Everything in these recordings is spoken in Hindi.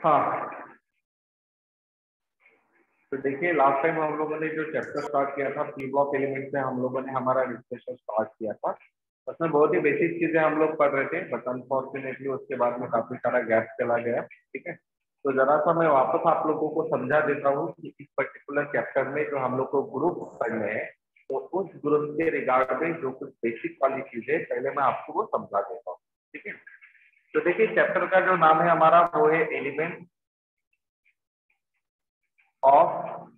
हाँ, तो देखिए लास्ट टाइम हम लोगों ने जो चैप्टर स्टार्ट किया था पी ब्लॉक एलिमेंट से हम लोगों ने हमारा डिस्कशन स्टार्ट किया था। उसमें बहुत ही बेसिक चीजें हम लोग पढ़ रहे थे, बट अनफॉर्चुनेटली उसके बाद में काफी सारा गैप चला गया। ठीक है, तो जरा सा मैं वापस आप लोगों को समझा देता हूँ कि इस पर्टिकुलर चैप्टर में जो हम लोग को ग्रुप पढ़ने हैं, तो उस ग्रुप के रिगार्ड में जो कुछ बेसिक वाली चीजें पहले मैं आपको वो समझा देता हूँ। ठीक है, तो देखिए चैप्टर का जो नाम है हमारा वो है एलिमेंट ऑफ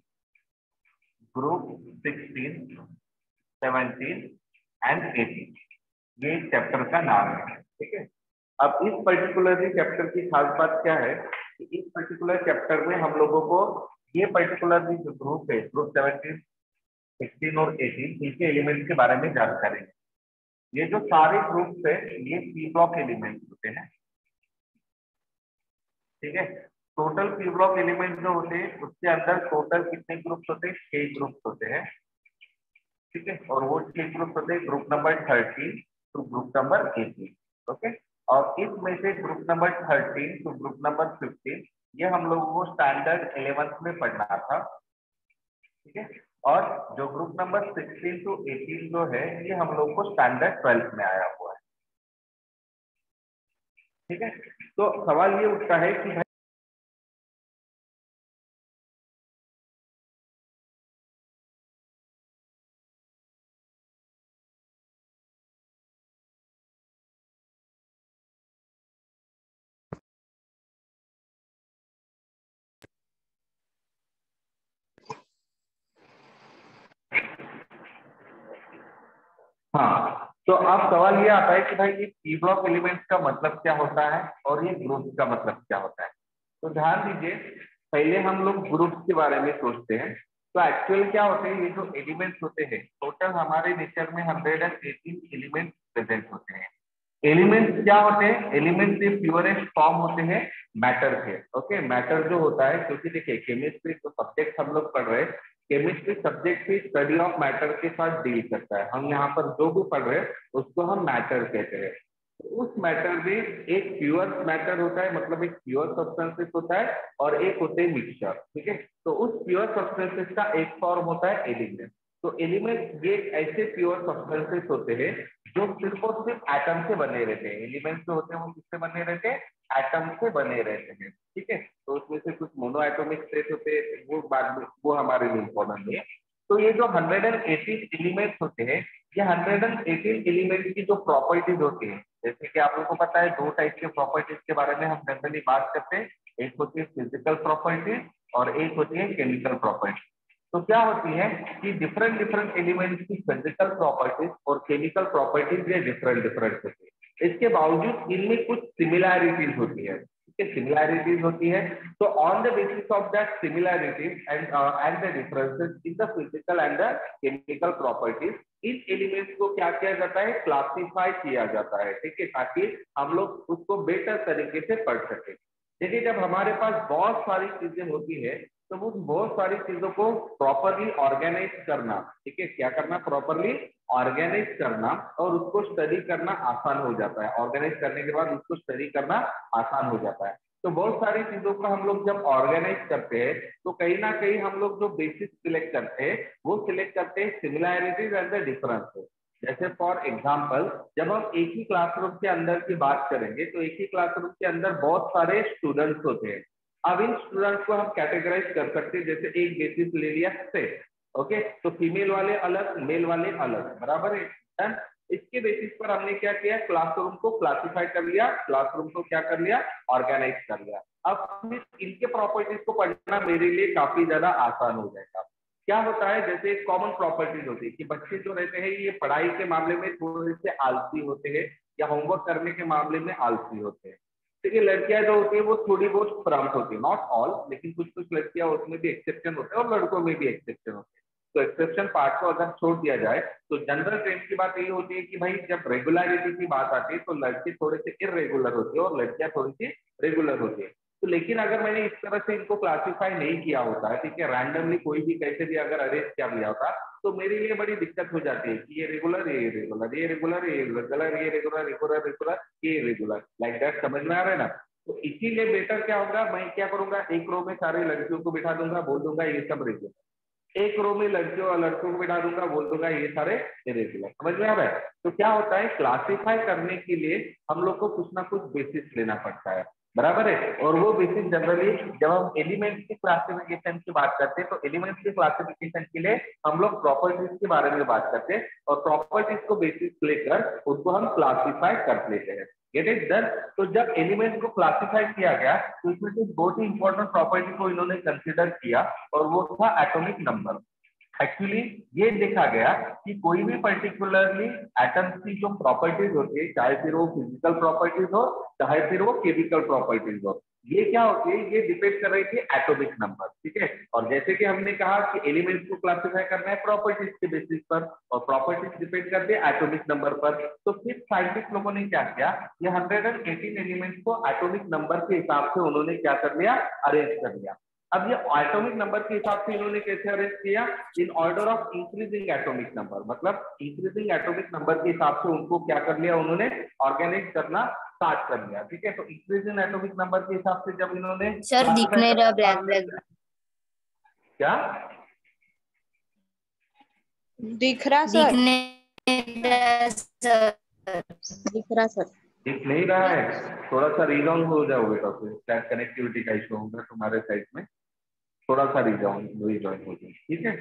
ग्रुप 16, 17 एंड 18, ये चैप्टर का नाम है। ठीक है, अब इस पर्टिकुलर चैप्टर की खास बात क्या है कि इस पर्टिकुलर चैप्टर में हम लोगों को ये पर्टिकुलर जो ग्रुप है, ग्रुप 17, 16 और 18, इनके एलिमेंट के बारे में जानकारी है। ये जो सारे ग्रुप्स है ये पी ब्लॉक एलिमेंट होते हैं। ठीक है, टोटल पी ब्लॉक एलिमेंट जो होते हैं उसके अंदर टोटल कितने ग्रुप्स होते हैं? 6 ग्रुप्स होते हैं। ठीक है, और वो 6 ग्रुप होते हैं group number 13 to group number 18। Okay, और इसमें से group number 13 to group number 15 ये हम लोगों को स्टैंडर्ड 11th में पढ़ना था। ठीक है, और जो ग्रुप नंबर 16 टू 18 जो है ये हम लोग को स्टैंडर्ड 12th में आया हुआ है। ठीक है, तो सवाल ये उठता है कि हाँ, तो अब सवाल ये आता है कि भाई ये पी ब्लॉक एलिमेंट्स का मतलब क्या होता है और ये ग्रुप्स का मतलब क्या होता है। तो ध्यान दीजिए, पहले हम लोग ग्रुप्स के बारे में सोचते हैं। तो एक्चुअल क्या होते हैं, ये जो एलिमेंट्स होते हैं टोटल हमारे नेचर में 118 एलिमेंट्स प्रेजेंट होते हैं। एलिमेंट्स क्या होते हैं? एलिमेंट्स के प्योरेस्ट फॉर्म होते हैं मैटर के। ओके, मैटर जो होता है, क्योंकि देखिए केमिस्ट्री तो सब्जेक्ट हम लोग पढ़ रहे हैं, केमिस्ट्री सब्जेक्ट भी स्टडी ऑफ मैटर के साथ डील करता है। हम यहाँ पर जो भी पढ़ रहे हैं उसको हम मैटर कहते हैं। तो उस मैटर में एक प्योर मैटर होता है, मतलब एक प्योर सब्सटेंसेस होता है, और एक होते हैं मिक्सचर। ठीक है, तो उस प्योर सब्सटेंसेस का एक फॉर्म होता है एलिमेंट। तो एलिमेंट ये ऐसे प्योर सब्सटेंसेस होते हैं जो सिर्फ और सिर्फ एटम से बने रहते हैं। एलिमेंट्स जो होते हैं वो किससे बने रहते हैं? एटम से बने रहते हैं। ठीक है, तो उसमें से कुछ मोनो एटॉमिक स्टेट होते हैं, वो बाद में वो हमारे लिए इम्पोर्टेंट है। तो ये जो 118 एलिमेंट्स होते हैं, ये 118 एलिमेंट्स की जो प्रॉपर्टीज होती है, जैसे कि आप लोगों को पता है दो टाइप के प्रॉपर्टीज के बारे में हम जनरली बात करते हैं। एक होती है फिजिकल प्रॉपर्टीज और एक होती है केमिकल प्रॉपर्टीज। तो क्या होती है कि डिफरेंट डिफरेंट एलिमेंट्स की फिजिकल प्रॉपर्टीज और केमिकल प्रॉपर्टीज ये डिफरेंट डिफरेंट होती है। इसके बावजूद इनमें कुछ सिमिलैरिटीज होती है। सिमिलैरिटीज होती है, तो on the basis of that similarities and the differences in the physical and the chemical properties, in elements को क्या किया जाता है? क्लासिफाई किया जाता है। ठीक है, ताकि हम लोग उसको बेटर तरीके से पढ़ सके। देखिए, जब हमारे पास बहुत सारी चीजें होती है तो वो बहुत सारी चीजों को प्रॉपरली ऑर्गेनाइज करना, ठीक है, क्या करना? प्रॉपरली ऑर्गेनाइज करना, और उसको स्टडी करना आसान हो जाता है। ऑर्गेनाइज करने के बाद उसको स्टडी करना आसान हो जाता है। तो बहुत सारी चीजों को हम लोग जब ऑर्गेनाइज करते हैं तो कहीं ना कहीं हम लोग जो बेसिस सिलेक्ट करते हैं वो सिलेक्ट करते हैं सिमिलैरिटीज एंड द डिफरेंसेस। जैसे फॉर एग्जाम्पल, जब हम एक ही क्लासरूम के अंदर की बात करेंगे तो एक ही क्लासरूम के अंदर बहुत सारे स्टूडेंट्स होते हैं। अब इन स्टूडेंट्स को हम कैटेगराइज कर सकते हैं, जैसे एक बेसिस ले लिया सेट। ओके, तो फीमेल वाले अलग, मेल वाले अलग, बराबर है। डन। इसके बेसिस पर हमने क्या किया? क्लासरूम को क्लासिफाई कर लिया, क्लासरूम को क्या कर लिया? ऑर्गेनाइज कर लिया। अब इनके प्रॉपर्टीज को पढ़ना मेरे लिए काफी ज्यादा आसान हो जाएगा। क्या होता है, जैसे एक कॉमन प्रॉपर्टीज होती है कि बच्चे जो रहते हैं ये पढ़ाई के मामले में थोड़े से आलसी होते हैं, या होमवर्क करने के मामले में आलसी होते हैं। ठीक है, लड़कियां जो होती है वो थोड़ी बहुत प्रॉम्प्ट होती है, नॉट ऑल, लेकिन कुछ कुछ लड़कियां उसमें भी एक्सेप्शन होते हैं और लड़कों में भी एक्सेप्शन होते हैं। तो एक्सेप्शन पार्ट को अगर छोड़ दिया जाए तो जनरल ट्रेंड की बात ये होती है कि भाई जब रेगुलरिटी की बात आती है तो लड़के थोड़े से इरेगुलर होते हैं और लड़कियां थोड़ी सी रेगुलर होती है। तो लेकिन अगर मैंने इस तरह से इनको क्लासिफाई नहीं किया होता है, ठीक है, रैंडमली कोई भी कैसे भी अगर अरेंज कर लिया होता, तो मेरे लिए बड़ी दिक्कत हो जाती है कि ये रेगुलर, ये रेगुलर, ये रेगुलर, ये रेगुलर, ये रेगुलर, रेगुलर, रेगुलर, ये रेगुलर, लाइक दैट। समझ में आ रहा है ना? तो इसीलिए बेटर क्या होगा, मैं क्या करूंगा, एक रो में सारे लड़कियों को बिठा दूंगा, बोल दूंगा ये सब रेगुलर, एक रो में लड़कियों और लड़कों को बिठा दूंगा, बोल दूंगा ये सारे इरेगुलर। समझ में आ रहा है? तो क्या होता है, क्लासिफाई करने के लिए हम लोग को कुछ ना कुछ बेसिस लेना पड़ता है, बराबर है। और वो बेसिस जनरली जब हम एलिमेंट्स की क्लासिफिकेशन की बात करते हैं, तो एलिमेंट्स की क्लासिफिकेशन के लिए हम लोग प्रॉपर्टीज के बारे में बात करते हैं, और प्रॉपर्टीज को बेसिस लेकर उसको हम क्लासिफाई कर लेते हैं। Get it done? तो जब एलिमेंट को क्लासिफाई किया गया, तो इसमें से बहुत ही इंपॉर्टेंट प्रॉपर्टी को इन्होंने कंसिडर किया, और वो था एटॉमिक नंबर। एक्चुअली ये देखा गया कि कोई भी पर्टिकुलरली एटम्स की जो प्रॉपर्टीज होती है, चाहे फिर वो फिजिकल प्रॉपर्टीज हो, चाहे फिर वो केमिकल प्रॉपर्टीज हो, ये क्या होती है, ये डिपेंड कर रही थी एटॉमिक नंबर। ठीक है, और जैसे कि हमने कहा कि एलिमेंट्स को क्लासिफाई करना है प्रॉपर्टीज के बेसिस पर, और प्रॉपर्टीज डिपेंड करते हैं एटॉमिक नंबर पर। तो फिर साइंटिस्ट लोगों ने क्या किया, ये 118 एलिमेंट्स को एटॉमिक नंबर के हिसाब से उन्होंने क्या कर लिया, अरेंज कर लिया। अब ये एटॉमिक नंबर के हिसाब से इन्होंने कैसे अरेंज किया, in order of increasing atomic number, मतलब इंक्रीजिंग एटॉमिक नंबर के हिसाब से उनको क्या कर लिया, उन्होंने ऑर्गेनाइज करना स्टार्ट कर लिया। ठीक है, तो इंक्रीजिंग एटॉमिक नंबर के हिसाब से जब इन्होंने सर दिख नहीं रहा, ब्लैक ब्लैक क्या दिख रहा सर, दिख रहा सर, दिख नहीं रहा है, थोड़ा सा रीडाउन हो जाओ बेटा, फिर शायद कनेक्टिविटी का इशू होगा तुम्हारे साइड में, थोड़ा सा रीडाउन रीजॉइन हो जाए। ठीक है,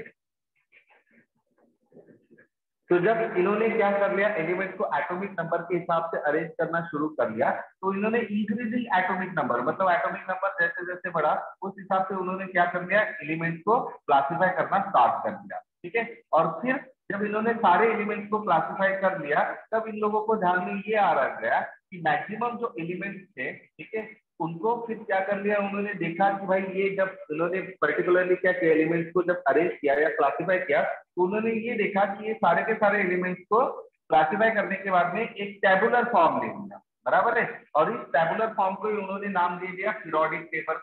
तो जब इन्होंने क्या कर लिया, एलिमेंट को एटॉमिक नंबर के हिसाब से अरेंज करना शुरू कर लिया, तो इन्होंने इंक्रीजिंग एटॉमिक नंबर, मतलब एटॉमिक नंबर जैसे जैसे बढ़ा, उस हिसाब से उन्होंने क्या कर लिया, एलिमेंट को क्लासिफाई करना स्टार्ट कर दिया। ठीक है, और फिर जब इन्होंने सारे एलिमेंट्स को क्लासिफाई कर लिया, तब इन लोगों को ध्यान में ये आ रहा गया कि मैक्सिमम जो एलिमेंट्स थे, ठीक है, उनको फिर क्या कर लिया, उन्होंने देखा कि भाई ये जब उन्होंने पर्टिकुलरली क्या किया, एलिमेंट्स को जब अरेंज किया या क्लासिफाई किया, तो उन्होंने ये देखा कि ये सारे के सारे एलिमेंट्स को क्लासिफाई करने के बाद में एक टेबुलर फॉर्म ले लिया, बराबर है। और इस टेबुलर फॉर्म को उन्होंने नाम दे दिया पीरियोडिक टेबल।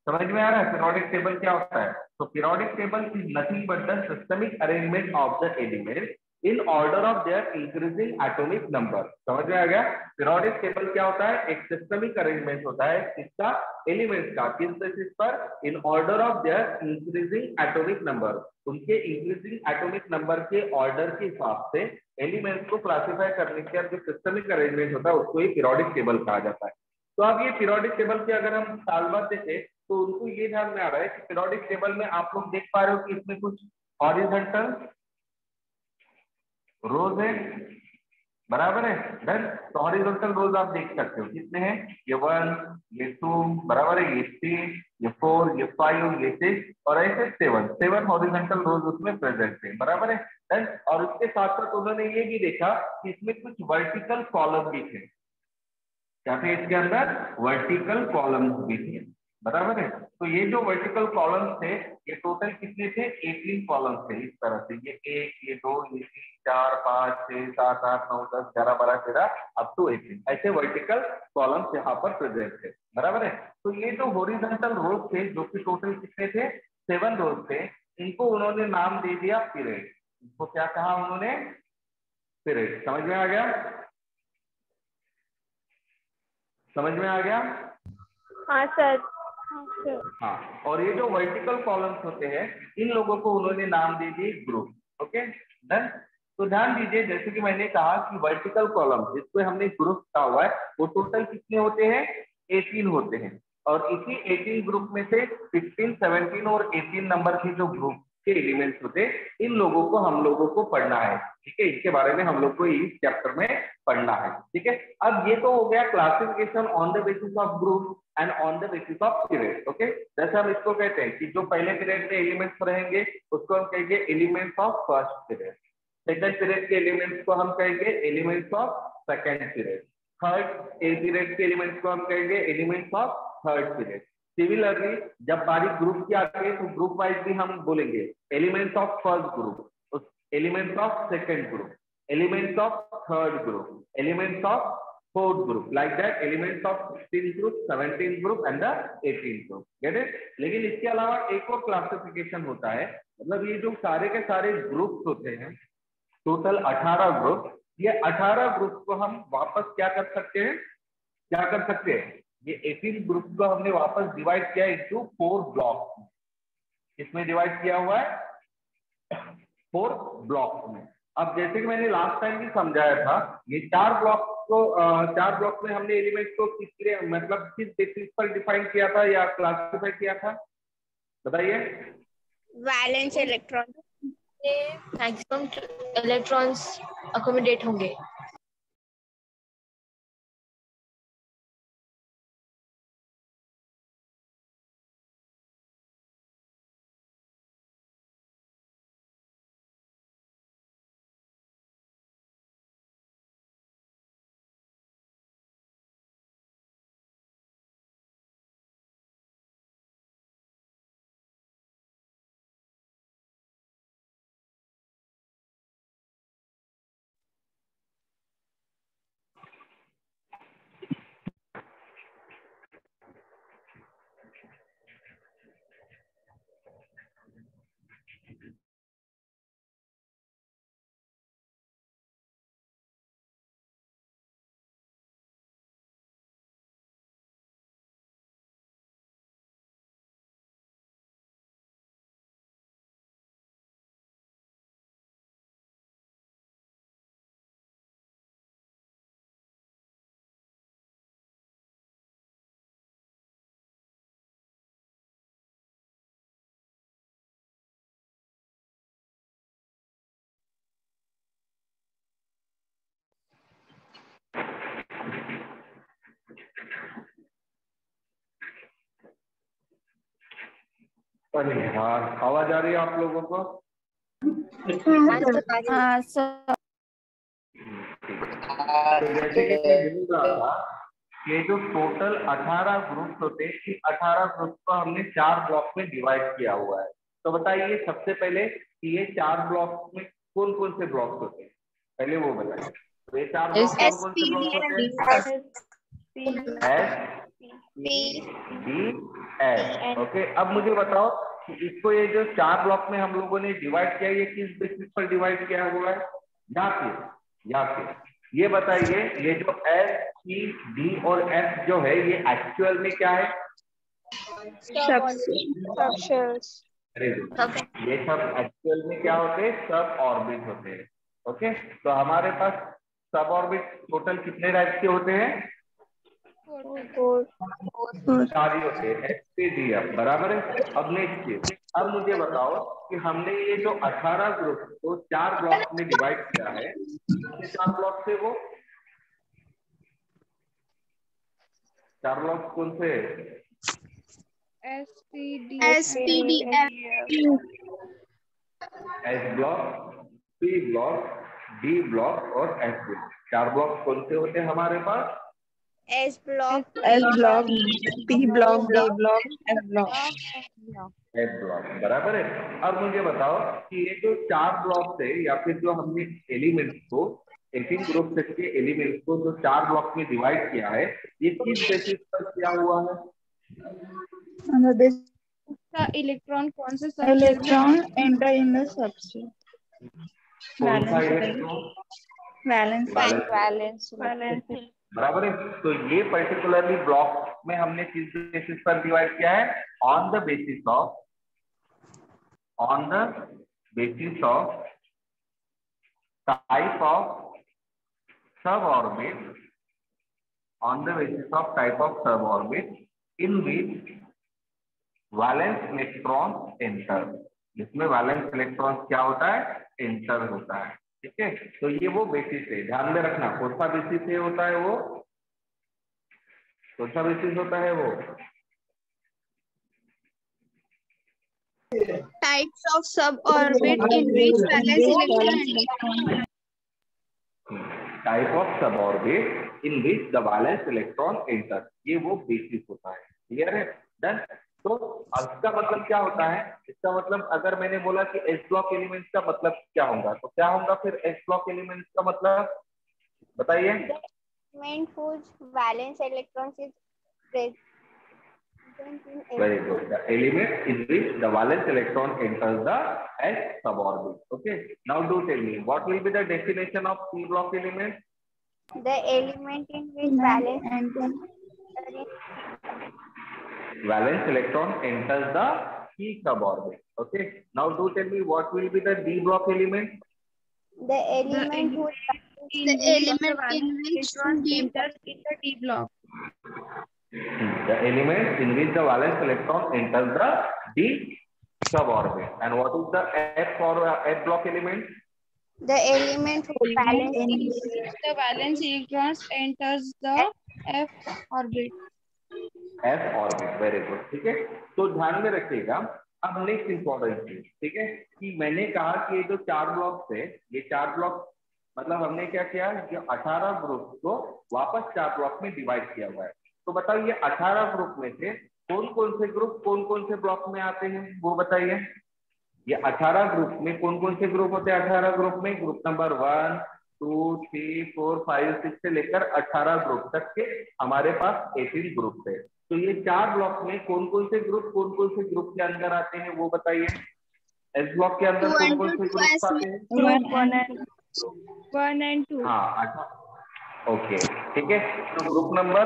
समझ में आ रहा है पीरियोडिक टेबल क्या होता है? तो periodic table is nothing but the systemic arrangement of the element in order of their increasing atomic number. समझ में आ गया? पीरियोडिक टेबल क्या होता है? एक सिस्टमिक अरेंजमेंट होता है इसका, एलिमेंट्स का, किस बेसिस पर? In order of their increasing atomic number, उनके इंक्रीजिंग एटॉमिक नंबर के ऑर्डर के हिसाब से एलिमेंट्स को क्लासिफाई करने का जो सिस्टमिक अरेंजमेंट होता है उसको ही पीरियोडिक टेबल कहा जाता है। तो अब ये पीरियोडिक टेबल की अगर हम सालभर देखें, तो उनको ये ध्यान में आ रहा है कि पीरियोडिक टेबल में आप लोग देख पा रहे हो कि इसमें कुछ हॉरिजॉन्टल रोज है, बराबर है। देन तो हॉरिजॉन्टल रोज आप देख सकते हो कितने हैं, ये 1, ये 2, बराबर है, ये 3, ये 4, ये 5, ये 6, और ऐसे 7 हॉरिजॉन्टल रोज उसमें प्रेजेंट है, बराबर है। देन और उसके साथ साथ उन्होंने ये भी देखा कि इसमें कुछ वर्टिकल कॉलम भी थे, क्या थे इसके अंदर? वर्टिकल कॉलम्स भी थे, बराबर है। तो ये जो वर्टिकल कॉलम्स थे, ये टोटल कितने थे? 18 कॉलम्स थे, इस तरह से, ये 1, ये 2, ये 3, 4, 5, 6, 7, 8, 9, 10, 11, 12, 13 अप टू 18 ऐसे वर्टिकल कॉलम्स यहाँ पर प्रेजेंट थे, बराबर है। तो ये जो हॉरिजॉन्टल रोज थे, जो कि टोटल कितने थे? 7 रोज थे, इनको उन्होंने नाम दे दिया पीरियड। इनको क्या कहा उन्होंने? पीरियड। समझ में आ गया? समझ में आ गया? हाँ सर। हाँ, और ये जो वर्टिकल कॉलम्स होते हैं, इन लोगों को उन्होंने नाम दे दिए ग्रुप। Okay done. तो ध्यान दीजिए, जैसे कि मैंने कहा कि वर्टिकल कॉलम जिसको हमने ग्रुप कहा हुआ है, वो टोटल कितने होते हैं? 18 होते हैं। और इसी 18 ग्रुप में से 16, 17 और 18 नंबर के जो ग्रुप के एलिमेंट्स होते हैं, इन लोगों को हम लोगों को पढ़ना है। ठीक है, इसके बारे में हम लोग को इस चैप्टर में पढ़ना है। ठीक है, अब ये तो हो गया classification on the basis of group and on the basis of period. Okay, जैसे हम इसको कहते हैं कि जो पहले पीरियड में एलिमेंट्स रहेंगे उसको हम कहेंगे elements of first period, second period के एलिमेंट्स को हम कहेंगे elements of second period, third period के एलिमेंट्स को हम कहेंगे elements of third period. Similarly जब बारी ग्रुप की आती है, तो ग्रुप वाइज भी हम बोलेंगे elements of first group, elements of second group, elements of third group, elements of fourth group, like that elements of 16 group, 17 group and the 18 group. Get it? लेकिन इसके अलावा एक और क्लासिफिकेशन होता है, मतलब ये जो सारे के सारे ग्रुप्स होते हैं, टोटल 18 ग्रुप, ये 18 ग्रुप को हम वापस क्या कर सकते हैं? क्या कर सकते हैं? ये 18 ग्रुप को हमने वापस डिवाइड किया इनटू 4 ब्लॉक। इसमें डिवाइड किया हुआ है 4 ब्लॉक में। अब जैसे कि मैंने लास्ट टाइम भी समझाया था, ये 4 ब्लॉक में हमने एलिमेंट को किस मतलब किस बेसिस पर डिफाइन किया था या क्लासिफाई किया था, बताइए। Valence electron maximum electrons accommodate होंगे। अरे यार, आवाज आ रही है आप लोगों को? हाँ सर। तो जैसे कि मैं बोल रहा था, ये जो टोटल 18 ग्रुप्स होते हैं, इस 18 ग्रुप को हमने 4 ब्लॉक में डिवाइड किया हुआ है। तो बताइए सबसे पहले कि ये 4 ब्लॉक में कौन कौन से ब्लॉक होते हैं, पहले वो बताइए। तो ये 4 ब्लॉक कौन कौन से ब्लॉक होते हैं? S P D S. Okay, अब मुझे बताओ कि इसको ये जो 4 ब्लॉक में हम लोगों ने डिवाइड किया, ये किस बेसिस पर डिवाइड किया हुआ है? यहाँ पे ये बताइए, ये जो एस पी डी और एफ जो है, ये एक्चुअल में क्या है? अरे ये सब एक्चुअल में क्या होते हैं? सब ऑर्बिट होते हैं। ओके, तो हमारे पास सब ऑर्बिट टोटल कितने टाइप के होते हैं? 4 ही होते हैं, एसपीडीएफ, बराबर है। अब नेक्स्ट चीज, अब मुझे बताओ कि हमने ये जो 18 ग्रुप को 4 ब्लॉक में डिवाइड किया है, कितने 4 ब्लॉक थे वो? 4 ब्लॉक कौन से? S block, P block, D block और एफ ब्लॉक। 4 ब्लॉक कौन से होते हैं हमारे पास? S block, P block, D block, F block. F block, बराबर है। अब मुझे बताओ कि ये जो 4 ब्लॉक थे या फिर जो हमने एलिमेंट्स को 18 ग्रुप सेट के एलिमेंट्स को जो 4 ब्लॉक में डिवाइड किया है, ये किस बेसिस पर किया हुआ है? इलेक्ट्रॉन कौन से electron enter in the substance. कौन सा इलेक्ट्रॉन? वैलेंस, बराबर है। तो ये पर्टिकुलरली ब्लॉक में हमने किस बेसिस पर डिवाइड किया है? On the basis of type of sub orbit, on the basis of type of sub orbit in which valence electron enter, जिसमें वैलेंस इलेक्ट्रॉन क्या होता है? एंटर होता है। ठीक है, तो ये वो बेसिस है, ध्यान में रखना। कौन सा बेसिस है होता है वो? कौन सा बेसिस होता है वो? Types of sub orbit in which valence electron, type of sub orbit in which the valence electron enter, ये वो बेसिस होता है। क्लियर है? डन। तो इसका मतलब क्या होता है? इसका मतलब अगर मैंने बोला कि एस ब्लॉक एलिमेंट्स का मतलब क्या होगा, तो क्या होगा फिर एस ब्लॉक एलिमेंट्स का मतलब, बताइए। element whose valence electrons is present in Very good. The element in which the valence electron enters the s suborbit. Okay. Now do tell me, what will be the definition of p block element? the element in which valence Valence electron enters the p suborbit. Okay. Now do tell me what will be the d block element? The element whose The element in which D enters in the D block. The element in which the valence electron enters the d suborbit. And what is the f for f block element? The element whose valence the valence electrons enters the F orbit. f orbit. Very good. ठीक है. तो ध्यान में रखिएगा. अब नेक्स्ट इंपॉर्टेंट चीज, ठीक है, कि मैंने कहा कि ये जो 4 ब्लॉक थे, ये 4 ब्लॉक मतलब हमने क्या किया, ये 18 ग्रुप को वापस 4 ब्लॉक में डिवाइड किया हुआ है. तो बताइए ये 18 ग्रुप में से कौन कौन से ग्रुप कौन कौन से ब्लॉक में आते हैं, वो बताइए. ये 18 ग्रुप में कौन कौन से ग्रुप होते हैं? 18 ग्रुप में ग्रुप नंबर 1, 2, 3, 4, 5, 6 से लेकर 18 ग्रुप तक के हमारे पास 18 ग्रुप है. तो ये 4 ब्लॉक में कौन कौन से ग्रुप के अंदर आते हैं वो बताइए. एस ब्लॉक के अंदर कौन कौन से ग्रुप आते हैं? 1 and 2. हाँ, अच्छा, ओके, ठीक है. तो ग्रुप नंबर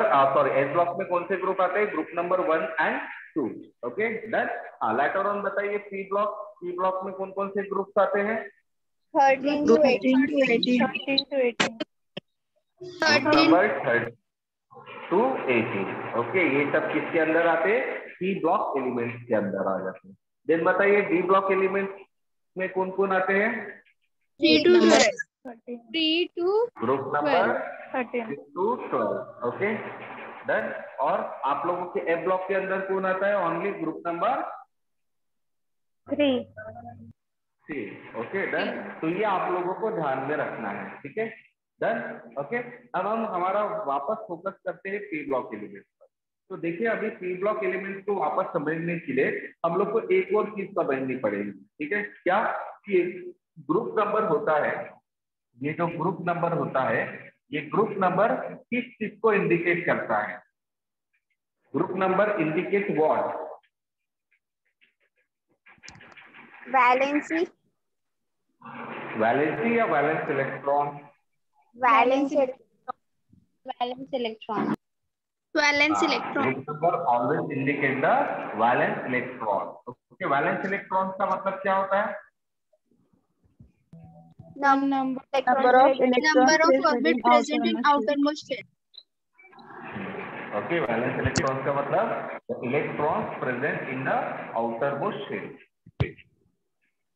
एस ब्लॉक में कौन से ग्रुप आते हैं? Group number 1 and 2. Okay, done. हाँ, लेटर ऑन बताइए पी ब्लॉक में कौन कौन से ग्रुप्स आते हैं? 13 to 18. Number 13 to 18. ओके, ये सब किसके अंदर आते हैं? पी ब्लॉक एलिमेंट्स के अंदर आ जाते हैं. देन बताइए डी ब्लॉक एलिमेंट में कौन कौन आते हैं? 3 to group number 13. 6 to 12. Okay, done. और आप लोगों के एफ ब्लॉक के अंदर कौन आता है? Only group number 3. Okay, done. तो ये आप लोगों को ध्यान में रखना है, ठीक है, डन. ओके, अब हम हमारा वापस फोकस करते हैं पी ब्लॉक एलिमेंट पर. तो देखिए अभी पी ब्लॉक एलिमेंट को वापस समझने के लिए हम लोग को एक और चीज समझनी पड़ेगी, ठीक है. क्या कि ग्रुप नंबर होता है, ये जो ग्रुप नंबर होता है, ये ग्रुप नंबर किस चीज को इंडिकेट करता है? Group number indicate what? Valency. Valency या valence electron? Valence electron. Group number always indicate the valence electron. Okay, valence electron का मतलब क्या होता है? Number of orbit present in outermost shell. Okay, valence electron का मतलब the electrons present in the outermost shell.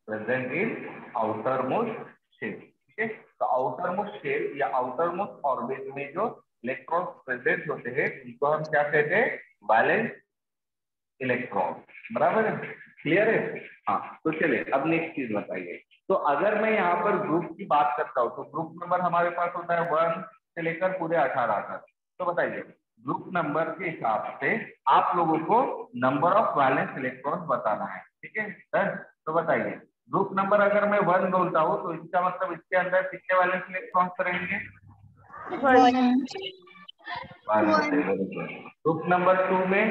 Present in outermost shell. ठीक है, तो outermost shell या outermost orbit में जो इलेक्ट्रॉन प्रेजेंट होते हैं इनको हम क्या कहते हैं? Valence electron. बराबर है, क्लियर है? हाँ, तो चलिए अब नेक्स्ट चीज बताइए. तो अगर मैं यहाँ पर ग्रुप की बात करता हूँ तो ग्रुप नंबर हमारे पास होता है 1 से लेकर पूरे 18 तक. तो बताइए ग्रुप नंबर के हिसाब से आप लोगों को नंबर ऑफ वैलेंस इलेक्ट्रॉन बताना है, ठीक है सर. तो बताइए ग्रुप नंबर अगर मैं 1 बोलता हूँ तो इसका मतलब इसके अंदर कितने वैलेंस इलेक्ट्रॉन रहेंगे? 1. ग्रुप नंबर 2 में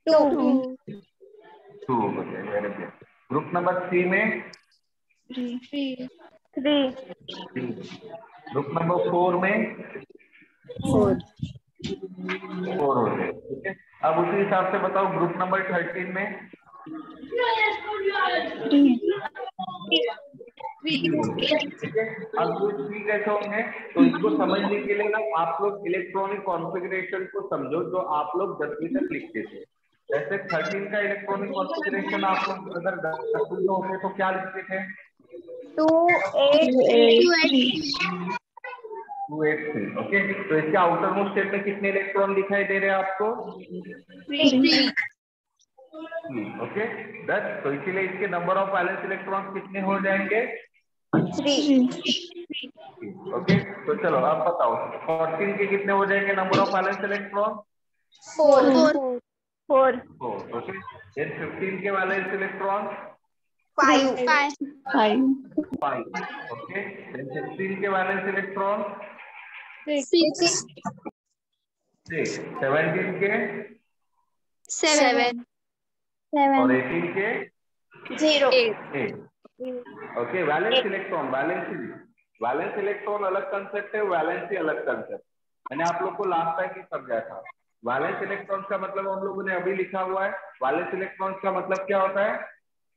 2. 2 बचे. Very good. ग्रुप नंबर 3 में 3. ग्रुप नंबर 4 में 4. 4 हो गए, ठीक है. अब उसी हिसाब से बताओ ग्रुप नंबर 13 में ठीक है. अब ये 3 कैसे होंगे? तो इसको समझने के लिए ना आप लोग इलेक्ट्रॉनिक कॉन्फ़िगरेशन को समझो जो आप लोग 10वीं तक लिखते थे. जैसे 13 का इलेक्ट्रॉनिक कॉन्फ़िगरेशन आप लोग अगर 10वीं में होते तो क्या लिखते थे? 2, 8, 283. ओके, तो इसके आउटर मोस्ट स्टेट में कितने इलेक्ट्रॉन दिखाई दे रहे हैं आपको? 3. ओके, 10. तो इसीलिए इसके नंबर ऑफ वैलेंस इलेक्ट्रॉन कितने हो जाएंगे? 3. ओके, तो चलो अब बताओ 14 के कितने हो जाएंगे number of valence electron? 4. Okay. Then 15 के वैलेंस इलेक्ट्रॉन 5. 5. ओके. देन 16 के वैलेंस इलेक्ट्रॉन 6. 17 के 7. और 18 के 0. 8. ओके, वैलेंस इलेक्ट्रॉन अलग कंसेप्ट है, वैलेंसी अलग कंसेप्ट. मैंने आप लोग को लास्ट टाइम ही समझाया था. वैलेंस इलेक्ट्रॉन का मतलब हम लोगों ने अभी लिखा हुआ है। वैलेंस इलेक्ट्रॉन का मतलब क्या होता है?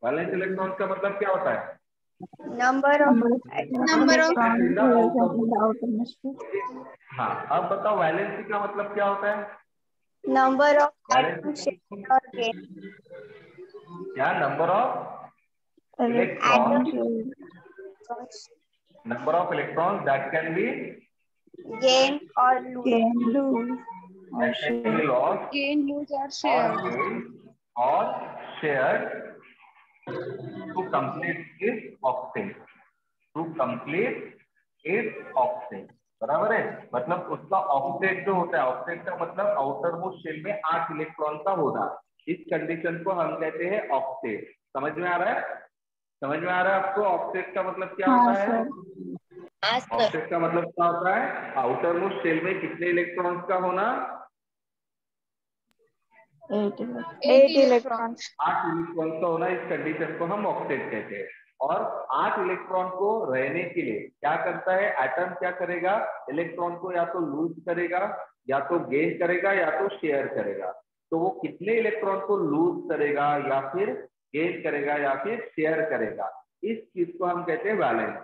वैलेंस इलेक्ट्रॉन का मतलब क्या होता है? नंबर ऑफ हाँ, अब बताओ वैलेंसी का मतलब क्या होता है? नंबर ऑफ वैलेंसी और गेन क्या? Number of electron, number of electron that can be gain और loose that can be lost gain, lose or or share. gained or shared to complete its octane, to complete its octane। बराबर है? मतलब उसका ऑक्टेट जो होता है, ऑक्टेट का मतलब आउटर मोस्ट शेल में 8 इलेक्ट्रॉन का होना, इस कंडीशन को हम कहते हैं ऑक्टेट। समझ में आ रहा है? समझ में आ रहा है आपको ऑक्टेट का मतलब क्या होता है? ऑक्टेट का मतलब क्या होता है? आउटर मोस्ट शेल में कितने इलेक्ट्रॉन्स का होना? 8 electrons. 8 इलेक्ट्रॉन का होना, इस कंडीशन को हम ऑक्टेट कहते हैं। और 8 इलेक्ट्रॉन को रहने के लिए क्या करता है एटम? क्या करेगा? इलेक्ट्रॉन को या तो लूज करेगा, या तो गेन करेगा, या तो शेयर करेगा। तो वो कितने इलेक्ट्रॉन को लूज करेगा, या फिर गेन करेगा, या फिर शेयर करेगा, इस चीज को हम कहते हैं वैलेंस।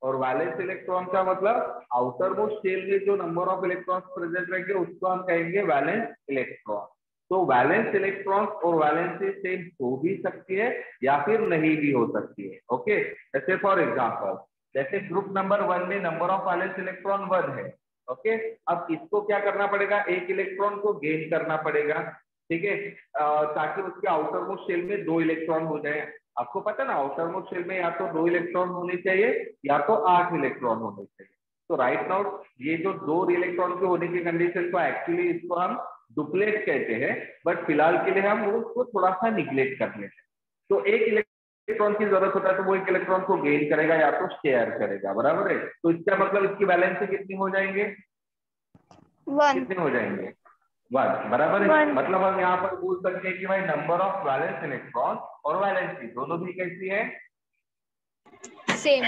और वैलेंस इलेक्ट्रॉन का मतलब आउटर मोस्ट शेल में जो नंबर ऑफ इलेक्ट्रॉन्स प्रेजेंट रहेंगे उसको हम कहेंगे वैलेंस इलेक्ट्रॉन। तो वैलेंस इलेक्ट्रॉन्स और वैलेंसी सेम हो भी सकती है या फिर नहीं भी हो सकती है। ओके, जैसे फॉर एग्जांपल, जैसे ग्रुप नंबर 1 में नंबर ऑफ वैलेंस इलेक्ट्रॉन 1 है। ओके, अब इसको क्या करना पड़ेगा? एक इलेक्ट्रॉन को गेन करना पड़ेगा, ठीक है, ताकि उसके आउटर मोस्ट शेल में 2 इलेक्ट्रॉन हो जाए। आपको पता ना आउटर मोस्ट शेल में या तो 2 इलेक्ट्रॉन होने चाहिए या तो 8 इलेक्ट्रॉन होने चाहिए। तो राइट नाउ ये जो 2 इलेक्ट्रॉन के होने की कंडीशन को एक्चुअली इसको हम डुप्लेट कहते हैं, बट फिलहाल के लिए हम उसको थोड़ा सा निग्लेक्ट कर लेते हैं। तो एक इलेक्ट्रॉन की जरूरत होता है तो वो एक इलेक्ट्रॉन को गेन करेगा या तो शेयर करेगा। बराबर है? तो इसका मतलब इसकी वैलेंसी कितनी हो जाएंगे? 1 कितने हो जाएंगे? 1। बराबर है? मतलब हम यहाँ पर बोल सकते हैं कि भाई नंबर ऑफ वैलेंस इलेक्ट्रॉन और वैलेंसी दोनों भी कैसी है? सेम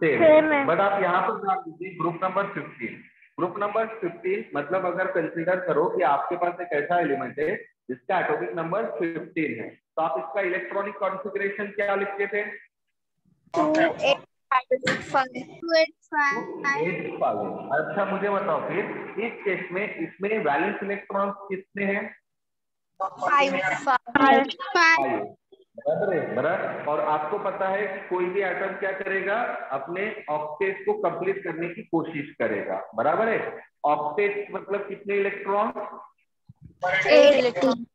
सेम है। बट आप यहाँ पर ध्यान दीजिए ग्रुप नंबर 15। ग्रुप नंबर 15 मतलब अगर कंसीडर करो कि आपके पास एक ऐसा एलिमेंट है जिसका एटॉमिक नंबर 15 है, तो आप इसका इलेक्ट्रॉनिक कॉन्फ़िगरेशन क्या लिखते थे? 285। अच्छा मुझे बताओ फिर इस केस में इसमें वैलेंस इलेक्ट्रॉन कितने हैं? 5 बराबर है? बराबर। और आपको पता है कि कोई भी एटम क्या करेगा? अपने ऑक्टेट को कंप्लीट करने की कोशिश करेगा। बराबर है? ऑक्टेट मतलब कितने इलेक्ट्रॉन? 8 electron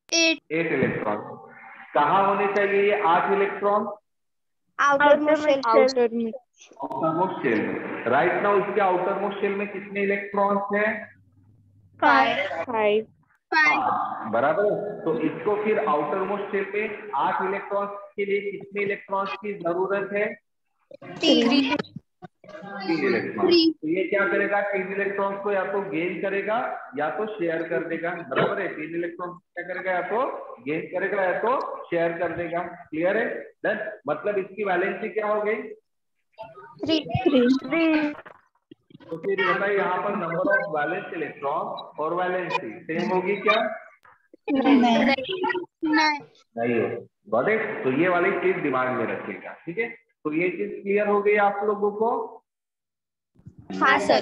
8 electron. कहाँ होने चाहिए ये 8 इलेक्ट्रॉन? आउटर मोस्ट शेल में। राइट नाउ इसके आउटर मोस्ट शेल में कितने इलेक्ट्रॉन्स हैं? 5. बराबर है? तो इसको फिर आउटर मोस्ट शेल में 8 इलेक्ट्रॉन्स के लिए कितने इलेक्ट्रॉन्स की जरूरत है? 3 3 इलेक्ट्रॉन। तो ये क्या करेगा? 3 इलेक्ट्रॉन को या तो गेन करेगा या तो शेयर कर देगा। बराबर है? 3 इलेक्ट्रॉन क्या करेगा? या तो गेन करेगा या तो शेयर कर देगा। क्लियर है? देन मतलब इसकी वैलेंसी क्या हो गई? 3 तो फिर बताइए यहाँ पर नंबर ऑफ वैलेंस इलेक्ट्रॉन और वैलेंसी सेम होगी क्या? नहीं हो। Got it? तो ये वाली चीज दिमाग में रखिएगा, ठीक है? तो ये चीज क्लियर हो गई आप लोगों को? हाँ सर।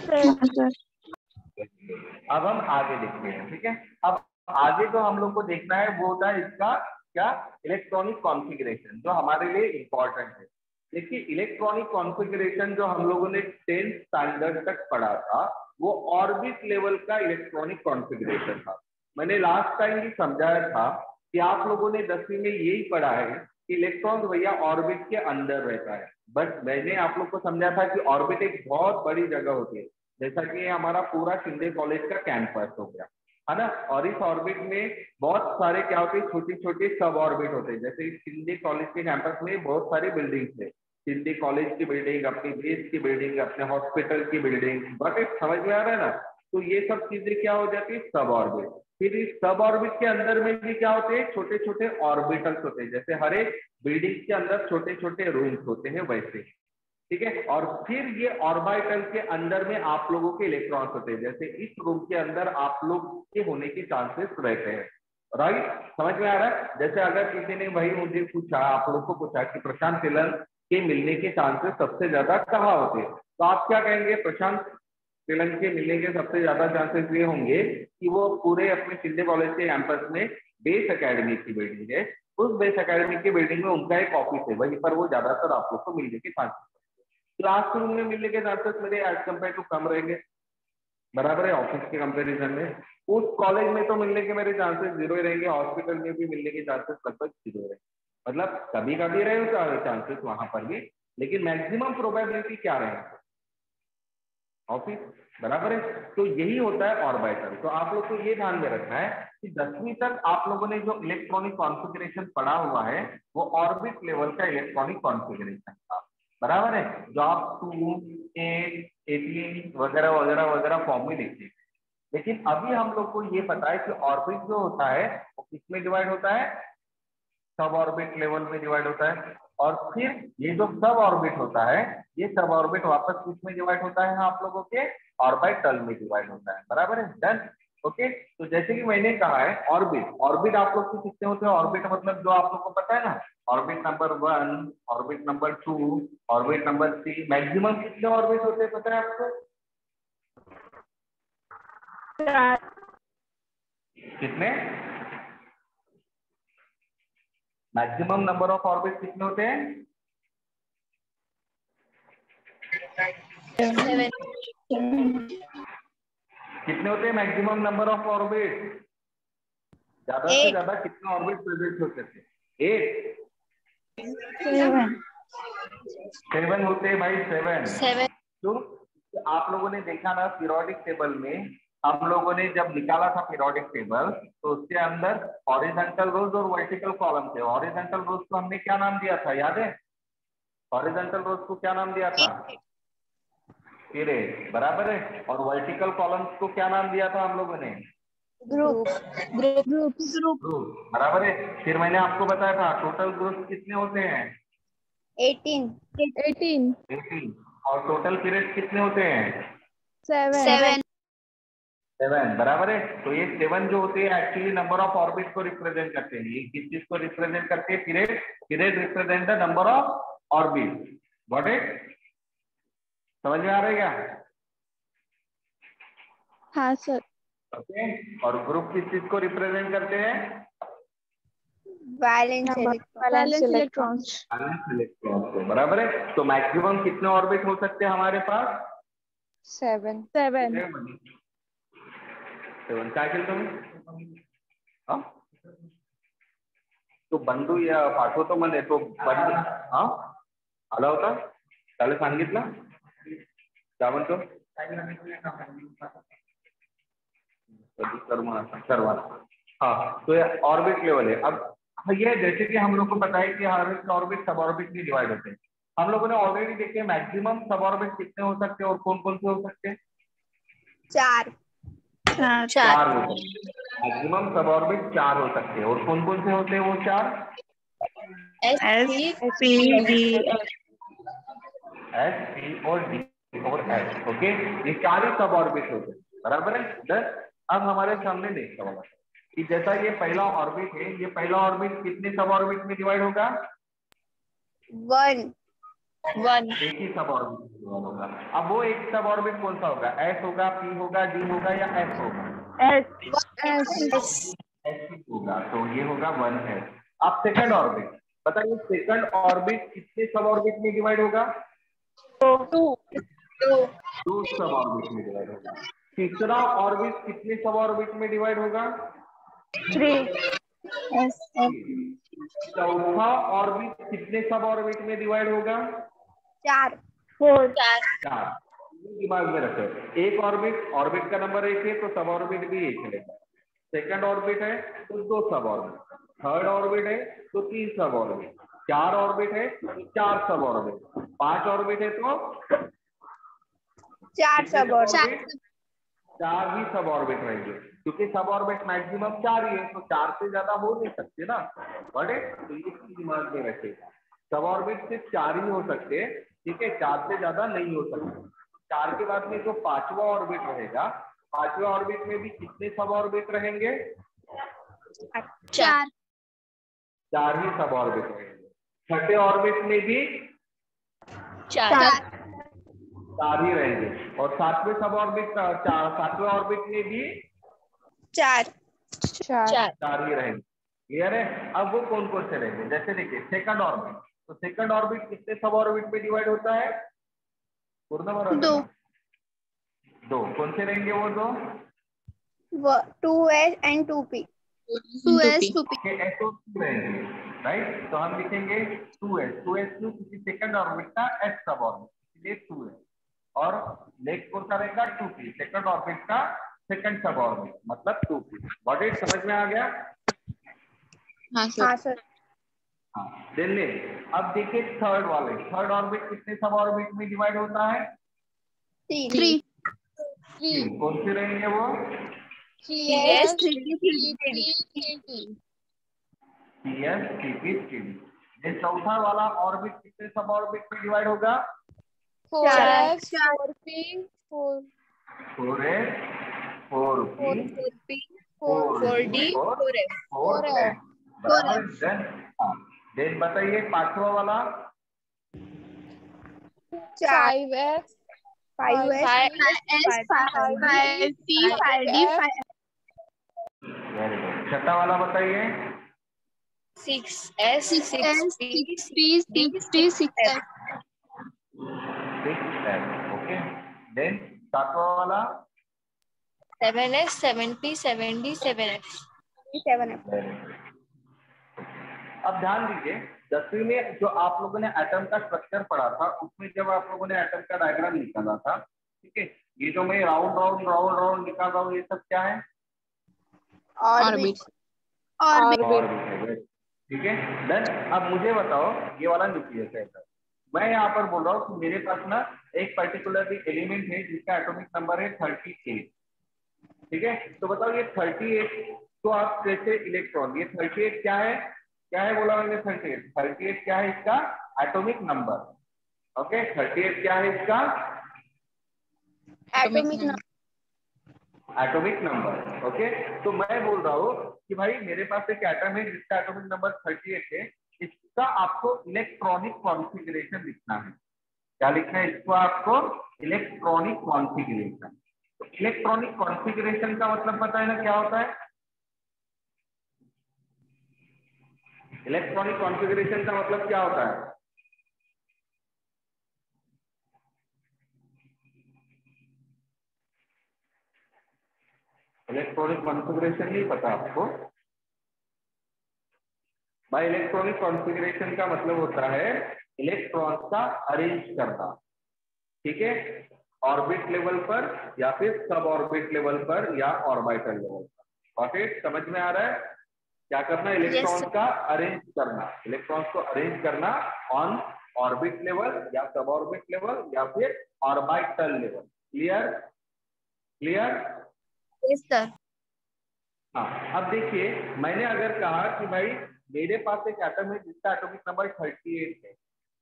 अब हम आगे देखते हैं, ठीक है? अब आगे जो हम लोग को देखना है वो होता है इसका क्या? इलेक्ट्रॉनिक कॉन्फ़िगरेशन, जो हमारे लिए इंपॉर्टेंट है। देखिए इलेक्ट्रॉनिक कॉन्फ़िगरेशन जो हम लोगों ने 10th स्टैंडर्ड तक पढ़ा था वो ऑर्बिट लेवल का इलेक्ट्रॉनिक कॉन्फ़िगरेशन था। मैंने लास्ट टाइम भी समझाया था कि आप लोगों ने 10वीं में यही पढ़ा है कि इलेक्ट्रॉन भैया ऑर्बिट के अंदर रहता है। बट मैंने आप लोग को समझा था कि ऑर्बिट एक बहुत बड़ी जगह होती है, जैसा कि ये हमारा पूरा शिंदे कॉलेज का कैंपस हो गया, है ना? और इस ऑर्बिट में बहुत सारे क्या होते हैं? छोटे छोटे सब ऑर्बिट होते हैं। जैसे शिंदे कॉलेज के कैंपस में बहुत सारी बिल्डिंग्स है। शिंदे कॉलेज की बिल्डिंग, अपनी बेस की बिल्डिंग, अपने हॉस्पिटल की बिल्डिंग, बट समझ में आ रहा है ना? तो ये सब चीजें क्या हो जाती है? सब ऑर्बिट। फिर इस सब ऑर्बिट के अंदर में भी क्या होते हैं? छोटे छोटे ऑर्बिटल्स होते हैं। जैसे हर एक बिल्डिंग के अंदर छोटे छोटे रूम्स होते हैं वैसे। ठीक है। और फिर ये ऑर्बिटल के अंदर में आप लोगों के इलेक्ट्रॉन्स होते हैं, जैसे इस रूम के अंदर आप लोग के होने के चांसेस रहते हैं, राइट। समझ में आ रहा है? जैसे अगर किसी ने भाई मुझे पूछा, आप लोग को पूछा कि प्रशांत तिलक के मिलने के चांसेस सबसे ज्यादा कहाँ होते हैं, तो आप क्या कहेंगे? प्रशांत तिलक के मिलने के सबसे ज्यादा चांसेस ये होंगे कि वो पूरे अपने शिंदे कॉलेज के कैंपस में बेस एकेडमी की बिल्डिंग है, उस बेस एकेडमी की बिल्डिंग में उनका एक ऑफिस है, वहीं पर वो ज्यादातर आप लोग को मिलने के चांसेस, क्लासरूम में मिलने के चांसेस मेरे एज कम्पेयर टू कम रहेंगे, बराबर है, ऑफिस के कंपैरिजन में। उस कॉलेज में तो मिलने के मेरे चांसेस जीरो ही रहेंगे, हॉस्पिटल में भी मिलने के चांसेस लगभग जीरो रहेंगे, मतलब कभी कभी रहे चांसेस वहां पर भी, लेकिन मैक्सिमम प्रोबेबिलिटी क्या रहेगा? ऑफिस, बराबर है। तो यही होता है ऑर्बिटल। तो आप लोग को ये ध्यान में रखना है कि 10वीं तक आप लोगों ने जो इलेक्ट्रॉनिक कॉन्फ़िगरेशन पढ़ा हुआ है वो ऑर्बिट लेवल का इलेक्ट्रॉनिक कॉन्फ़िगरेशन था, बराबर है, जो आप 2, 8, 18 वगैरह वगैरह वगैरह फॉर्म में देखिए। लेकिन अभी हम लोग को ये पता है कि ऑर्बिट जो होता है वो किसमें डिवाइड होता है? सब ऑर्बिट लेवल में डिवाइड होता है। और फिर ये जो सब ऑर्बिट होता है, ये सब ऑर्बिट वापस किसमें डिवाइड होता है? आप लोगों के ऑर्बिटल में डिवाइड होता है, बराबर है, डन। ओके, तो जैसे कि मैंने कहा है ऑर्बिट, ऑर्बिट आप लोग के कितने होते हैं? ऑर्बिट मतलब जो आप लोग को पता है ना, orbit number 1, orbit number 2, orbit number 3, maximum कितने ऑर्बिट होते हैं पता है आपको? कितने? मैक्सिमम नंबर ऑफ ऑर्बिट कितने होते हैं? 7. कितने होते हैं मैक्सिमम नंबर ऑफ ऑर्बिट? ज्यादा से ज्यादा कितने ऑर्बिट प्रेजेंट हो सकते हैं? 8, 7 होते हैं भाई, 7। तो आप लोगों ने देखा ना पीरियोडिक टेबल में, हम लोगों ने जब निकाला था पीरियोडिक टेबल, तो उसके अंदर हॉरिजॉन्टल रोज और वर्टिकल कॉलम थे। हॉरिजॉन्टल रोज को हमने क्या नाम दिया था, याद है? हॉरिजॉन्टल रोज को क्या नाम दिया था? पीरियड, बराबर है। और वर्टिकल कॉलम्स को क्या नाम दिया था हम लोगों ने? ग्रुप, बराबर है। फिर मैंने आपको बताया था टोटल ग्रुप कितने होते हैं? 18। और टोटल पीरियड कितने होते हैं? 7, 7, बराबर है। तो ये 7 जो होते हैं एक्चुअली नंबर ऑफ ऑर्बिट को रिप्रेजेंट करते हैं। ये किस चीज को रिप्रेजेंट करते हैं? Period. Period represent the number of orbit, got it? समझ में आ रहा है क्या? हाँ सर। ओके। और ग्रुप किस चीज को रिप्रेजेंट करते हैं? Valence electrons. इलेक्ट्रॉन को, बराबर है। तो मैक्सिमम कितने ऑर्बिट हो सकते हैं हमारे पास? 7। 7, 7 काय केलं तुम्ही? हाँ? तो बंधू या पाठवतो म्हणे, तो बंधू हा आला होता, त्याला सांगितलं क्या म्हणतो? सर्व। हाँ, तो ये ऑर्बिट लेवल है। अब ये जैसे कि हम लोग को पता है कि हर ऑर्बिट सब ऑर्बिट में डिवाइड होते हैं। हम लोगों ने ऑलरेडी देखे मैक्सिमम सब ऑर्बिट कितने हो सकते हैं और कौन कौन से हो सकते हैं? 4। 4 हो सकते हैं। मैक्सिमम सब ऑर्बिट 4 हो सकते हैं। और कौन कौन से होते हैं वो 4? S, P, D, F, S, P और D और S। ओके, ये 4 ही सब ऑर्बिट होते हैं, बराबर है। दस। अब हमारे सामने देखता होगा कि जैसा ये पहला ऑर्बिट है, ये पहला ऑर्बिट कितने सब ऑर्बिट में डिवाइड होगा? 1। एक ही सब ऑर्बिट में डिवाइड होगा। अब वो एक सब ऑर्बिट कौन सा होगा? S होगा, P होगा, D होगा या S होगा? S, S होगा, तो ये होगा 1S। अब सेकंड ऑर्बिट बताइए, सेकंड ऑर्बिट कितने सब ऑर्बिट में डिवाइड होगा? 2, 2 सब ऑर्बिट में डिवाइड होगा। तीसरा ऑर्बिट कितने सब ऑर्बिट में डिवाइड होगा? 3, S, चौथा ऑर्बिट कितने सब ऑर्बिट में डिवाइड होगा? 4। 4, 4। दिमाग में रखो, एक ऑर्बिट, ऑर्बिट का नंबर 1 है तो सब ऑर्बिट भी 1 है। सेकंड ऑर्बिट है तो 2 सब ऑर्बिट, थर्ड ऑर्बिट है तो 3 सब ऑर्बिट, 4 ऑर्बिट है तो 4 सब ऑर्बिट, 5 ऑर्बिट है तो 4 सब ऑर्बिट। 4 ही सब ऑर्बिट रहेंगे, क्योंकि सब ऑर्बिट मैक्सिमम 4 ही है, तो 4 से ज्यादा हो नहीं सकते ना, बड़े। तो ये दिमाग में रखेगा, सब ऑर्बिट सिर्फ 4 ही हो सकते हैं। ठीक है, 4 से ज्यादा नहीं हो सकता। 4 के बाद में जो 5वां ऑर्बिट रहेगा, 5वें ऑर्बिट में भी कितने सब ऑर्बिट रहेंगे? 4 4 ही सब ऑर्बिट रहेंगे। 6ठे ऑर्बिट में भी 4 4 ही रहेंगे, और 7वें सब ऑर्बिट 7वें ऑर्बिट में भी 4 4 ही रहेंगे। क्लियर है? अब वो कौन कौन से रहेंगे? जैसे देखिए सेकंड ऑर्बिट, तो सेकंड ऑर्बिट कितने सब ऑर्बिट में डिवाइड होता है? पूर्ण भरोसा 2 2 कौन से रहेंगे? वो 2 2s and 2p 2s 2p के SO2 रहेंगे, राइट? तो हम लिखेंगे 2s, 2s क्यों? क्योंकि सेकंड ऑर्बिट का s सब ऑर्बिट, इसलिए 2 है। और नेक्स्ट कौन सा रहेगा? 2p, सेकंड ऑर्बिट का सेकंड सब ऑर्बिट, मतलब 2p। Got it? समझ में आ गया? हाँ सर हाँ। देखिए अब देखिए थर्ड वाले, थर्ड ऑर्बिट कितने सब ऑर्बिट में डिवाइड होता है? 3 कौन से रहेंगे वो? yes 3d 3d CS, CP, CD। ये चौथा वाला ऑर्बिट कितने सब ऑर्बिट में डिवाइड होगा? 4x 4p 4s, 4p, 4p 4d, 4d 4f 4f। बराबर। देन बताइए पांचवा वाला? 5x 5s 5p 5d 5 very good. छठा वाला बताइए? 6s 6p 6p 6d 6f 6f। Okay. Then सातवां वाला? 7s 7p 7d 7f 7f अब ध्यान दीजिए, 10वीं में जो आप लोगों ने एटम का स्ट्रक्चर पढ़ा था, उसमें जब आप लोगों ने एटम का डायग्राम निकाला था, ठीक है, ये जो मैं राउंड राउंड राउंड राउंड निकाल रहा हूँ, ये सब क्या है? ऑर्बिट ठीक है। देन अब मुझे बताओ, ये वाला न्यूक्लियस है सर, मैं यहाँ पर बोल रहा हूँ कि मेरे पास ना एक पर्टिकुलर एलिमेंट है जिसका एटॉमिक नंबर है 38। ठीक है, तो बताओ ये 38 तो आप कैसे इलेक्ट्रॉन, ये 38 क्या है बोला मैंने? 38 क्या है इसका? Atomic number. ओके, 38 क्या है इसका? Atomic number. ओके, तो मैं बोल रहा हूँ कि भाई मेरे पास एक एटम है जिसका एटॉमिक नंबर 38 है, इसका आपको इलेक्ट्रॉनिक कॉन्फ़िगरेशन लिखना है। क्या लिखना है इसको आपको? Electronic configuration. तो इलेक्ट्रॉनिक कॉन्फ़िगरेशन का मतलब पता है ना क्या होता है? इलेक्ट्रॉनिक कॉन्फ़िगरेशन का मतलब क्या होता है? इलेक्ट्रॉनिक कॉन्फ़िगरेशन नहीं पता आपको? बाय इलेक्ट्रॉनिक कॉन्फ़िगरेशन का मतलब होता है इलेक्ट्रॉन का अरेंज करना। ठीक है, ऑर्बिट लेवल पर या फिर सब ऑर्बिट लेवल पर या ऑर्बिटल लेवल पर। ओके, समझ में आ रहा है? क्या करना? इलेक्ट्रॉन का अरेंज करना, इलेक्ट्रॉन को अरेंज करना ऑन ऑर्बिट लेवल या सब ऑर्बिट लेवल या फिर orbital level. Clear? Clear? Yes sir. हाँ, अब देखिए मैंने अगर कहा कि भाई मेरे पास एक एटम है जिसका एटॉमिक नंबर 38 है,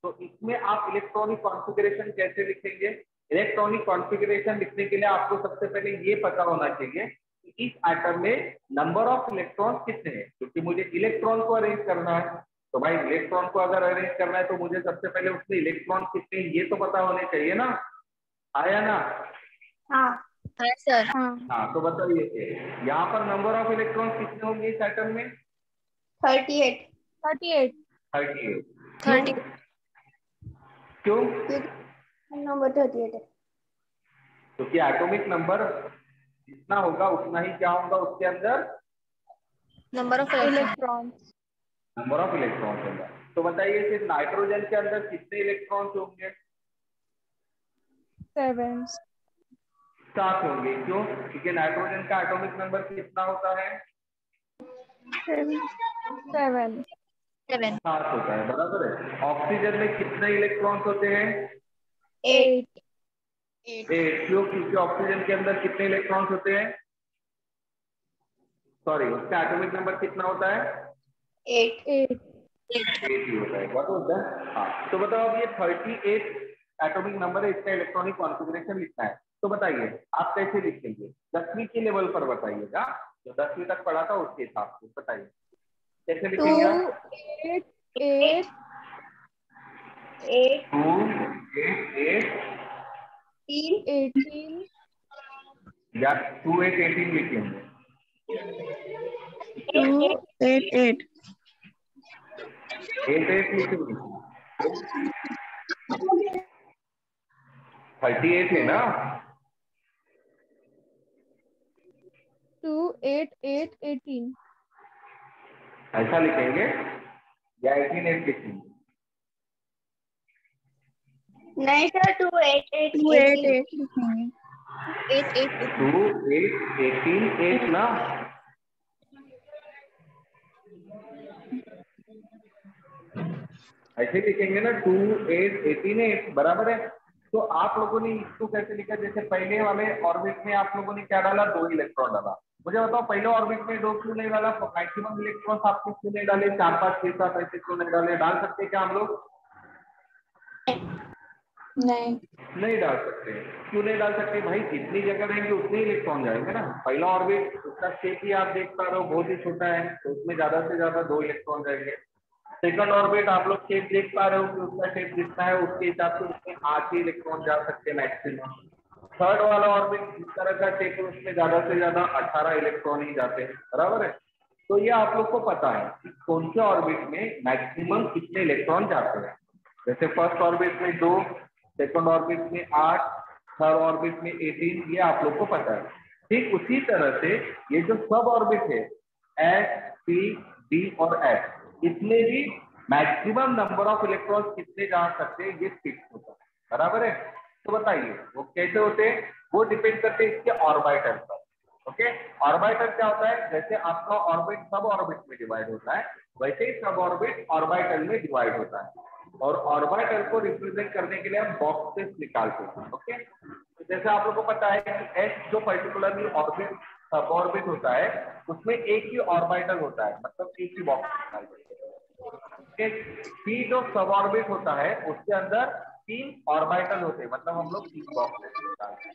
तो इसमें आप इलेक्ट्रॉनिक कॉन्फ़िगरेशन कैसे लिखेंगे? इलेक्ट्रॉनिक कॉन्फ़िगरेशन लिखने के लिए आपको सबसे पहले ये पता होना चाहिए कि इस एटम में नंबर ऑफ इलेक्ट्रॉन कितने हैं, क्योंकि मुझे इलेक्ट्रॉन को अरेंज करना है। तो भाई इलेक्ट्रॉन को अगर अरेंज करना है तो मुझे सबसे पहले उसमें इलेक्ट्रॉन कितने हैं ये तो पता होने चाहिए ना। आया ना? हाँ सर हाँ, तो बताइए यहाँ पर नंबर ऑफ इलेक्ट्रॉन कितने होंगे इस एटम में? 38 38। क्यों? नंबर 38 है। क्योंकि एटॉमिक नंबर जितना होगा उतना ही क्या होगा उसके अंदर? Number of electrons number of electrons होगा। तो बताइए फिर नाइट्रोजन के अंदर कितने इलेक्ट्रॉन्स होंगे? 7 होंगे। क्यों? क्योंकि नाइट्रोजन का एटॉमिक नंबर कितना होता है? 7 7 होता है, बराबर है। ऑक्सीजन में कितने इलेक्ट्रॉन्स होते हैं? 8 क्यों? क्योंकि ऑक्सीजन के अंदर कितने इलेक्ट्रॉन्स होते हैं? सॉरी, उसका एटॉमिक नंबर कितना होता है? 8 8 ही होता है। What was that? हाँ, तो बताओ अब ये 38 एटॉमिक नंबर है, इसका इलेक्ट्रॉनिक कॉन्फ़िगरेशन लिखना है। तो बताइए आप कैसे लिखेंगे? 10वीं के लेवल पर बताइएगा, जो 10वीं तक पढ़ा था उसके हिसाब से बताइए कैसे लिखेंगे आप? 8 8 2 8 18 या 2 8 18 लिखेंगे? 2 8 8 8 8 लिखेंगे? 38 है ना? 2 8 8 18 ऐसा लिखेंगे या 18 8 लिखेंगे? नहीं सर 2 8 8 2 8 8 लिखेंगे। 8 8 2 8 18 8 ना? ऐसे लिखेंगे ना, 2 8 18 8 बराबर है। तो आप लोगों ने इसको कैसे लिखा? जैसे पहले वाले ऑर्बिट में आप लोगों ने क्या डाला? 2 इलेक्ट्रॉन डाला। मुझे बताओ पहले ऑर्बिट में 2 क्यों नहीं डाला? मैक्सिमम इलेक्ट्रॉन आपने क्यों नहीं डाले? 4 5 6 7 ऐसे क्यों नहीं डाले? डाल सकते क्या हम लोग? नहीं डाल सकते। क्यों नहीं डाल सकते भाई? जितनी जगह रहेंगे उतने इलेक्ट्रॉन जाएंगे ना। पहला ऑर्बिट उसका शेप ही आप देख पा रहे हो, बहुत ही छोटा है, तो उसमें ज्यादा से ज्यादा 2 इलेक्ट्रॉन जाएंगे। सेकंड ऑर्बिट आप लोग शेप देख पा रहे हो कि उसका शेप जितना है उसके हिसाब से उसमें 8 ही इलेक्ट्रॉन जा सकते हैं मैक्सिमम। थर्ड वाला ऑर्बिट जिस तरह का शेप है उसमें ज्यादा से ज्यादा 18 इलेक्ट्रॉन ही जाते हैं, बराबर है। तो ये आप लोग को पता है कि कौन से ऑर्बिट में मैक्सिमम कितने इलेक्ट्रॉन जाते हैं। जैसे फर्स्ट ऑर्बिट में 2, सेकंड ऑर्बिट में 8, थर्ड ऑर्बिट में 18, ये आप लोग को पता है। ठीक उसी तरह से ये जो सब ऑर्बिट है एस, पी, डी और एफ, इसमें भी मैक्सिमम नंबर ऑफ इलेक्ट्रॉन कितने जा सकते हैं ये फिक्स होता है, बराबर है। तो बताइए वो कैसे होते हैं? वो डिपेंड करते हैं इसके ऑर्बिटल पर। ओके, ऑर्बिटल क्या होता है? जैसे आपका ऑर्बिट सब ऑर्बिट में डिवाइड होता है, वैसे ही सब ऑर्बिट ऑर्बिटल में डिवाइड होता है। और ऑर्बिटल को रिप्रेजेंट करने के लिए हम बॉक्सेस निकालते हैं। ओके, तो जैसे आप लोगों को पता है कि एस जो पर्टिकुलरली ऑर्बिट सब ऑर्बिट होता है उसमें एक ही ऑर्बिटल होता है, मतलब एक ही बॉक्स निकालते हैं। पी जो सब ऑर्बिट होता है उसके अंदर 3 ऑर्बिटल होते हैं, मतलब हम लोग 3 बॉक्सेस निकालते हैं।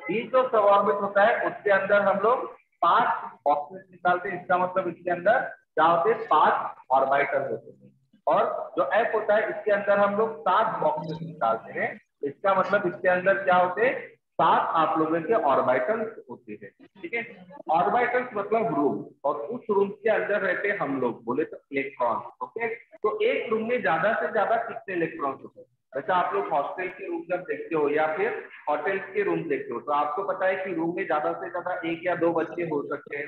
डी जो सब ऑर्बिट होता है उसके अंदर हम लोग 5 बॉक्सेस निकालते हैं, इसका मतलब इसके अंदर क्या होते हैं? 5 ऑर्बिटल होते हैं। और जो एफ होता है इसके अंदर हम लोग 7 बॉक्सेस निकालते हैं, इसका मतलब इसके अंदर क्या होते हैं? 7 आप लोगों के ऑर्बिटल्स होते हैं। ठीक है, ऑर्बिटल्स मतलब रूम, और उस रूम के अंदर रहते हैं हम लोग बोले तो इलेक्ट्रॉन। ओके, तो एक रूम में ज्यादा से ज्यादा कितने इलेक्ट्रॉन होते हैं? वैसे आप लोग हॉस्टल के रूम जब देखते हो या फिर होटल्स के रूम देखते हो तो आपको पता है कि रूम में ज्यादा से ज्यादा 1 या 2 बच्चे हो सकते हैं,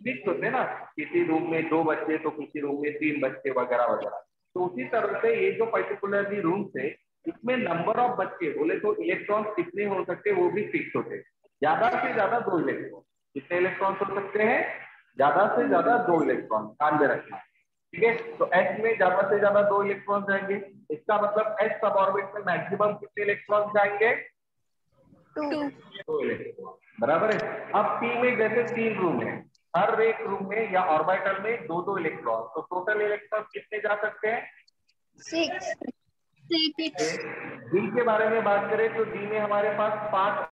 फिक्स होते हैं ना। किसी रूम में 2 बच्चे तो किसी रूम में 3 बच्चे वगैरह वगैरह। तो उसी तरह से ये जो पर्टिकुलरली रूम है इसमें नंबर ऑफ बच्चे बोले तो इलेक्ट्रॉन कितने हो सकते हैं वो भी फिक्स होते हैं। ज्यादा से ज्यादा 2 इलेक्ट्रॉन। कितने इलेक्ट्रॉन हो सकते हैं? ज्यादा से ज्यादा 2 इलेक्ट्रॉन, ध्यान में रखना। ठीक है, तो एस में ज्यादा से ज्यादा 2 इलेक्ट्रॉन जाएंगे, इसका मतलब एस सब ऑर्बिट में मैक्सिमम कितने इलेक्ट्रॉन जाएंगे? 2 इलेक्ट्रॉन, बराबर है। अब पी में जैसे 3 रूम है, हर एक रूम में या ऑर्बिटल में 2 इलेक्ट्रॉन, तो टोटल इलेक्ट्रॉन कितने जा सकते हैं? 6 डी के बारे में बात करें तो डी में हमारे पास 5